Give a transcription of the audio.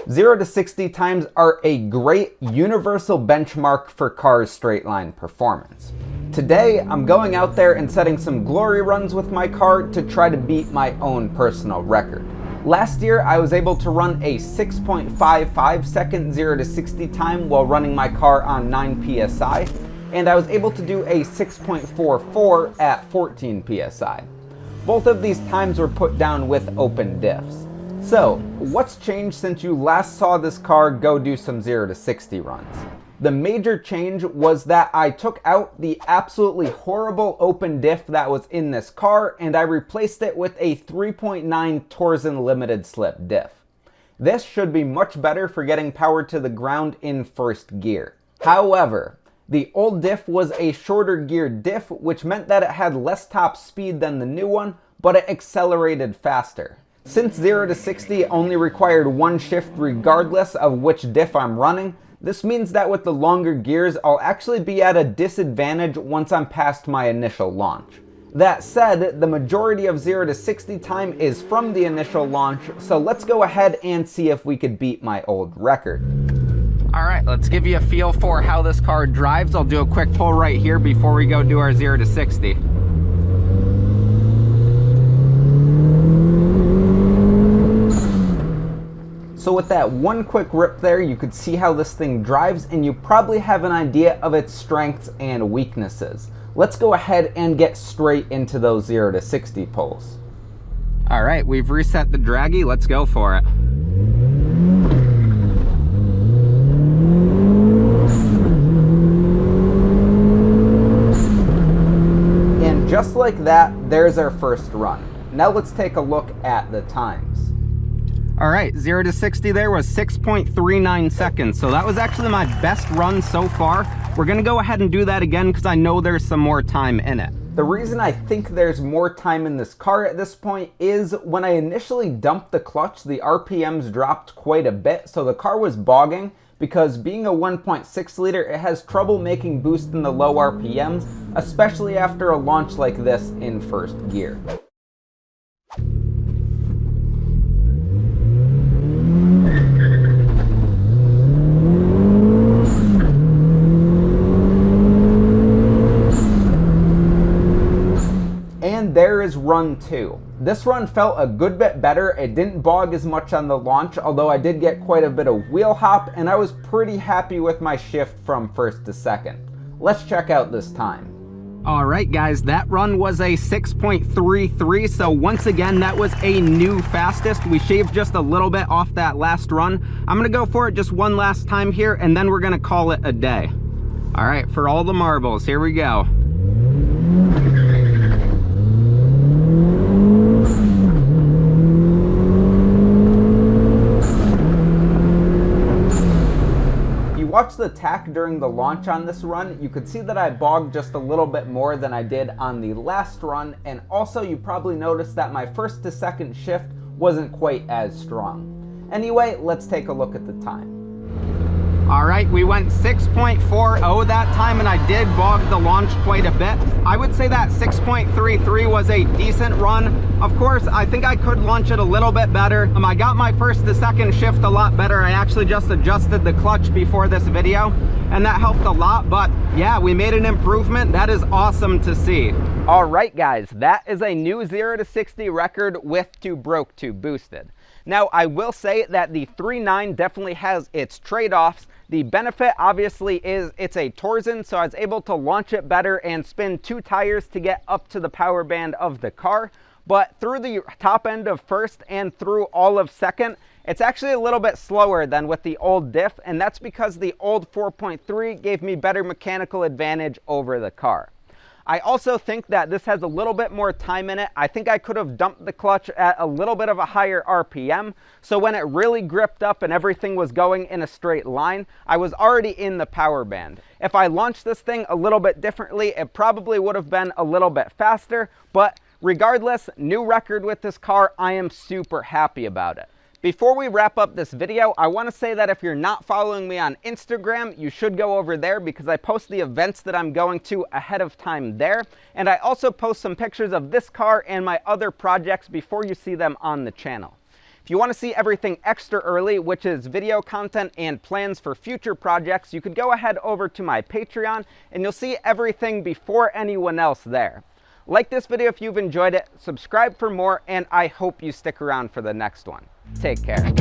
0 to 60 times are a great universal benchmark for cars' straight line performance. Today, I'm going out there and setting some glory runs with my car to try to beat my own personal record. Last year, I was able to run a 6.55 second 0 to 60 time while running my car on 9 psi, and I was able to do a 6.44 at 14 psi. Both of these times were put down with open diffs. So, what's changed since you last saw this car go do some 0 to 60 runs? The major change was that I took out the absolutely horrible open diff that was in this car and I replaced it with a 3.9 Torsen limited slip diff. This should be much better for getting power to the ground in first gear. However, the old diff was a shorter gear diff, which meant that it had less top speed than the new one, but it accelerated faster. Since 0 to 60 only required one shift regardless of which diff I'm running, this means that with the longer gears, I'll actually be at a disadvantage once I'm past my initial launch. That said, the majority of 0 to 60 time is from the initial launch, so let's go ahead and see if we could beat my old record. Alright, let's give you a feel for how this car drives. I'll do a quick pull right here before we go do our 0 to 60. So with that one quick rip there, you could see how this thing drives and you probably have an idea of its strengths and weaknesses. Let's go ahead and get straight into those 0 to 60 pulls. Alright, we've reset the draggy, let's go for it. And just like that, there's our first run. Now let's take a look at the times. Alright, 0 to 60 there was 6.39 seconds, so that was actually my best run so far. We're going to go ahead and do that again because I know there's some more time in it. The reason I think there's more time in this car at this point is when I initially dumped the clutch, the RPMs dropped quite a bit, so the car was bogging because being a 1.6 liter, it has trouble making boost in the low RPMs, especially after a launch like this in first gear. There is run 2. This run felt a good bit better. It didn't bog as much on the launch, although I did get quite a bit of wheel hop, and I was pretty happy with my shift from first to second. Let's check out this time. Alright guys, that run was a 6.33, so once again that was a new fastest. We shaved just a little bit off that last run. I'm gonna go for it just one last time here, and then we're gonna call it a day. Alright, for all the marbles, here we go. Watch the tach during the launch on this run, you could see that I bogged just a little bit more than I did on the last run, and also you probably noticed that my first to second shift wasn't quite as strong. Anyway, let's take a look at the time. Alright, we went 6.40 that time, and I did bog the launch quite a bit. I would say that 6.33 was a decent run. Of course, I think I could launch it a little bit better. I got my first to second shift a lot better. I actually just adjusted the clutch before this video, and that helped a lot. But yeah, we made an improvement. That is awesome to see. Alright guys, that is a new 0 to 60 record with 2 broke, 2 boosted. Now, I will say that the 3.9 definitely has its trade-offs. The benefit, obviously, is it's a Torsen, so I was able to launch it better and spin 2 tires to get up to the power band of the car. But through the top end of first and through all of second, it's actually a little bit slower than with the old diff, and that's because the old 4.3 gave me better mechanical advantage over the car. I also think that this has a little bit more time in it. I think I could have dumped the clutch at a little bit of a higher RPM, so when it really gripped up and everything was going in a straight line, I was already in the power band. If I launched this thing a little bit differently, it probably would have been a little bit faster, but regardless, new record with this car, I am super happy about it. Before we wrap up this video, I want to say that if you're not following me on Instagram, you should go over there because I post the events that I'm going to ahead of time there. And I also post some pictures of this car and my other projects before you see them on the channel. If you want to see everything extra early, which is video content and plans for future projects, you could go ahead over to my Patreon and you'll see everything before anyone else there. Like this video if you've enjoyed it, subscribe for more, and I hope you stick around for the next one. Take care.